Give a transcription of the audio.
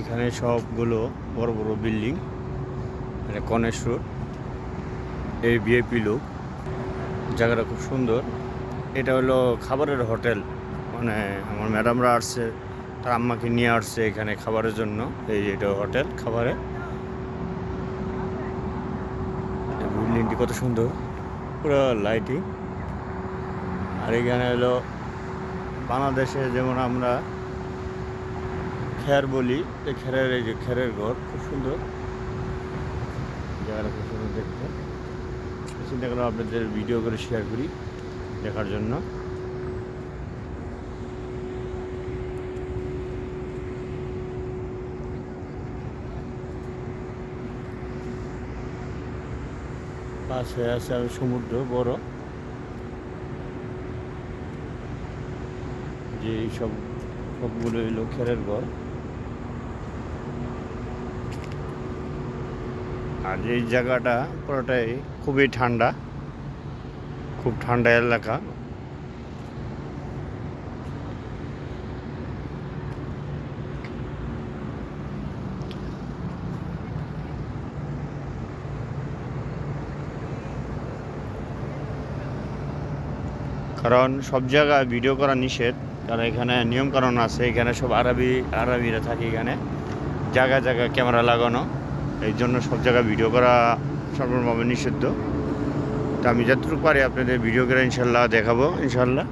এখানে সবগুলো বড় বড় বিল্ডিং। এটা কনেশ রোড, এই ভিআইপি লোক। জায়গাটা খুব সুন্দর। এটা হলো খাবারের হোটেল, মানে আমার ম্যাডামরা আসছে, তার আম্মাকে নিয়ে আসছে এখানে খাবারের জন্য। এই এটা হোটেল খাবারের। বিল্ডিংটি কত সুন্দর, পুরো লাইটিং। আর এখানে হলো বাংলাদেশে যেমন আমরা খের বলি, এই খেরের, এই যে খেরের ঘর, খুব সুন্দর। জায়গাটা খুব সুন্দর দেখতে। চিন্তা করলাম আপনাদের ভিডিও করে শেয়ার করি দেখার জন্য। পাশে আছে সমুদ্র বড়, যে সবগুলো হইল খেরের ঘর। আর এই জায়গাটা পুরোটাই খুবই ঠান্ডা, খুব ঠান্ডা এলাকা। কারণ সব জায়গায় ভিডিও করা নিষেধ, কারণ এখানে নিয়মকানুন আছে। এখানে সব আরবিরা থাকে এখানে, জায়গায় জায়গায় ক্যামেরা লাগানো। এই জন্য সব জায়গায় ভিডিও করা সম্পূর্ণভাবে নিষিদ্ধ। তো আমি যতটুকু পারি আপনাদের ভিডিও করে ইনশাল্লাহ দেখাবো, ইনশাল্লাহ।